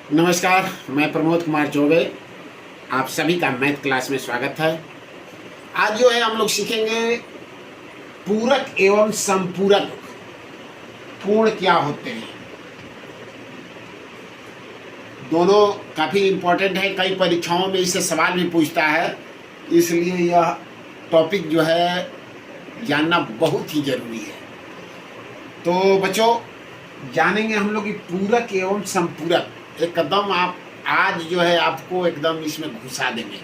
नमस्कार, मैं प्रमोद कुमार चौबे। आप सभी का मैथ क्लास में स्वागत है। आज जो है हम लोग सीखेंगे पूरक एवं संपूरक कोण क्या होते हैं। दोनों काफ़ी इम्पोर्टेंट है, कई परीक्षाओं में इससे सवाल भी पूछता है, इसलिए यह टॉपिक जो है जानना बहुत ही ज़रूरी है। तो बच्चों, जानेंगे हम लोग कि पूरक एवं संपूरक एकदम आप आज जो है आपको एकदम इसमें घुसा देंगे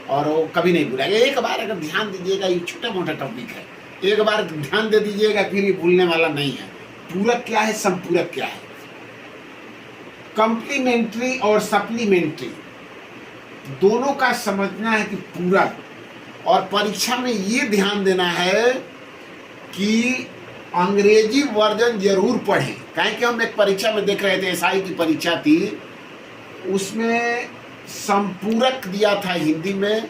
और वो कभी नहीं भूलेंगे। एक बार अगर ध्यान दीजिएगा, ये छोटा मोटा टॉपिक है, एक बार ध्यान दे दीजिएगा फिर ये भूलने वाला नहीं है। पूरक क्या है, संपूरक क्या है। कंप्लीमेंट्री और सप्लीमेंट्री दोनों का समझना है कि पूरक, और परीक्षा में ये ध्यान देना है कि अंग्रेजी वर्जन जरूर पढ़ें। काहे कि हम एक परीक्षा में देख रहे थे, एसआई की परीक्षा थी, उसमें संपूरक दिया था हिंदी में,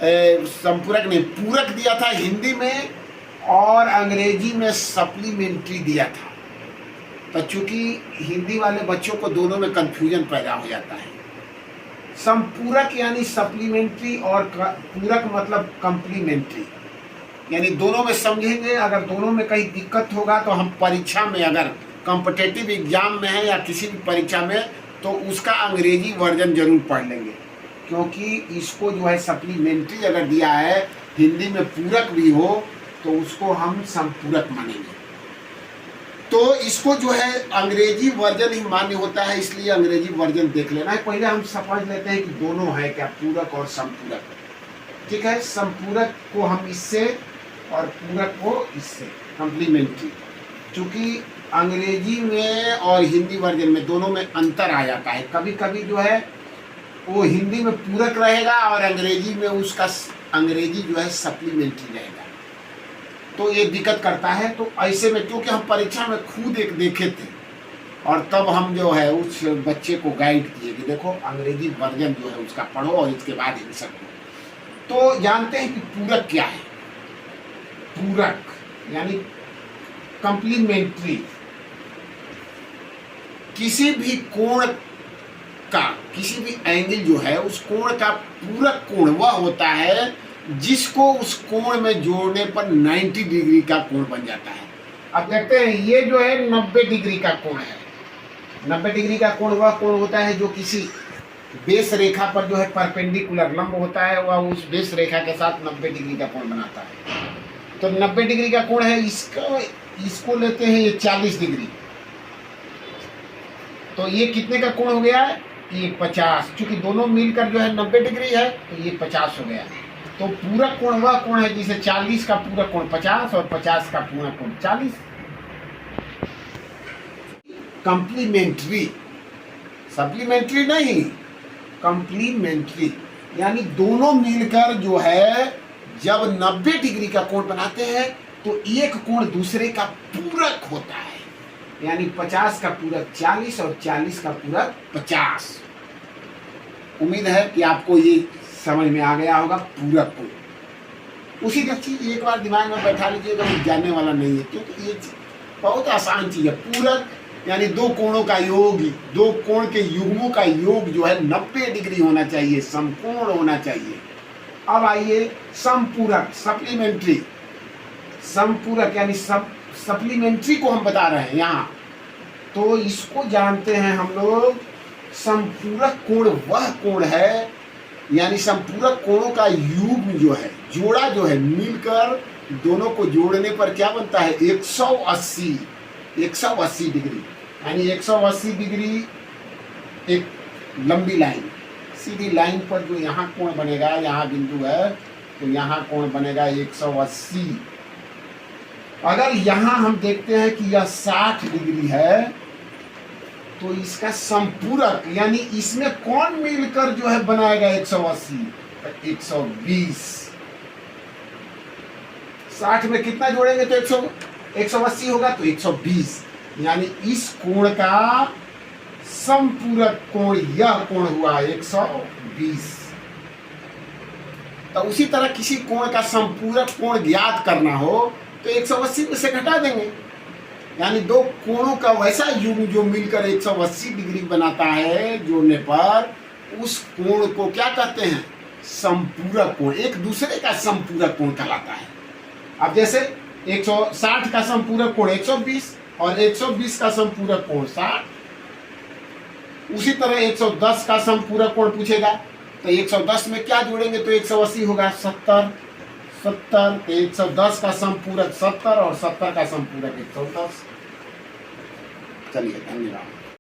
संपूरक नहीं पूरक दिया था हिंदी में, और अंग्रेजी में सप्लीमेंट्री दिया था। तो चूंकि हिंदी वाले बच्चों को दोनों में कंफ्यूजन पैदा हो जाता है। संपूरक यानी सप्लीमेंट्री और पूरक मतलब कंप्लीमेंट्री, यानी दोनों में समझेंगे। अगर दोनों में कहीं दिक्कत होगा तो हम परीक्षा में, अगर कॉम्पिटिटिव एग्जाम में है या किसी भी परीक्षा में, तो उसका अंग्रेजी वर्जन जरूर पढ़ लेंगे, क्योंकि इसको जो है सप्लीमेंट्री अगर दिया है, हिंदी में पूरक भी हो तो उसको हम संपूरक मानेंगे। तो इसको जो है अंग्रेजी वर्जन ही मान्य होता है, इसलिए अंग्रेजी वर्जन देख लेना है। पहले हम समझ लेते हैं कि दोनों है क्या, पूरक और संपूरक। ठीक है, संपूरक को हम इससे और पूरक को इससे, कंप्लीमेंट्री। चूंकि अंग्रेजी में और हिंदी वर्जन में दोनों में अंतर आ जाता है। कभी कभी जो है वो हिंदी में पूरक रहेगा और अंग्रेजी में उसका अंग्रेजी जो है सप्लीमेंट्री रहेगा, तो ये दिक्कत करता है। तो ऐसे में क्योंकि हम परीक्षा में खुद एक देखे थे और तब हम जो है उस बच्चे को गाइड किए कि देखो अंग्रेजी वर्जन जो है उसका पढ़ो और इसके बाद आंसर करो। तो जानते हैं कि पूरक क्या है। पूरक यानी कंप्लीमेंट्री, किसी भी कोण का, किसी भी एंगल जो है उस कोण का पूरक कोण वह होता है जिसको उस कोण में जोड़ने पर 90 डिग्री का कोण बन जाता है। अब देखते हैं, ये जो है 90 डिग्री का कोण है। 90 डिग्री का कोण वह कोण होता है जो किसी बेस रेखा पर जो है परपेंडिकुलर लंब होता है, वह उस बेस रेखा के साथ 90 डिग्री का कोण बनाता है। तो 90 डिग्री का कोण है, इसको लेते हैं ये 40 डिग्री, तो ये कितने का कोण हो गया है, ये 50। चूंकि दोनों मिलकर जो है 90 डिग्री है तो ये 50 हो गया। तो पूरक कोण वह कोण है जिसे 40 का पूरक कोण 50 और 50 का पूरक कोण 40। कंप्लीमेंट्री, सप्लीमेंट्री नहीं, कंप्लीमेंट्री यानी दोनों मिलकर जो है जब 90 डिग्री का कोण बनाते हैं तो एक कोण दूसरे का पूरक होता है। यानी 50 का पूरक 40 और 40 का पूरक 50। उम्मीद है कि आपको ये समझ में आ गया होगा पूरक को। उसी का चीज एक बार दिमाग में बैठा लीजिएगा, वो जानने वाला नहीं है, क्योंकि ये बहुत आसान चीज है। पूरक यानी दो कोणों का योग, दो कोण के युग्मों का योग जो है 90 डिग्री होना चाहिए, समकोण होना चाहिए। अब आइए संपूरक, सप्लीमेंट्री। संपूरक यानी सप्लीमेंट्री को हम बता रहे हैं यहाँ, तो इसको जानते हैं हम लोग। संपूरक कोण वह कोण है, यानी संपूरक कोणों का युग्म जो है, जोड़ा जो है, मिलकर दोनों को जोड़ने पर क्या बनता है, 180 डिग्री। यानी 180 डिग्री एक लंबी लाइन, सीधी लाइन पर जो यहाँ कोण बनेगा, यहाँ बिंदु है तो यहाँ कोण बनेगा 180। अगर यहाँ हम देखते हैं कि यह 60 डिग्री है तो इसका संपूरक यानी इसमें कौन मिलकर जो है बनाएगा 180, 120। 60 में कितना जोड़ेंगे तो 180 होगा, तो 120। यानी इस कोण का संपूरक कोण यह कोण हुआ 120। तो उसी तरह किसी कोण का संपूरक कोण ज्ञात करना हो तो 180 में से घटा देंगे, यानी दो कोणों का वैसा युग्म जो मिलकर 180 डिग्री बनाता है जोड़ने पर, उस कोण को क्या कहते हैं? समपूरक कोण। एक दूसरे का समपूरक कोण कहलाता है। अब जैसे 160 का समपूरक कोण 120 और 120 का समपूरक कोण 60, उसी तरह 110 का समपूरक कोण पूछेगा तो 110 में क्या जोड़ेंगे तो 180 होगा 70, 70 तो 110 का समपूरक 70 और 70 का समपूरक 110। चलिए, धन्यवाद।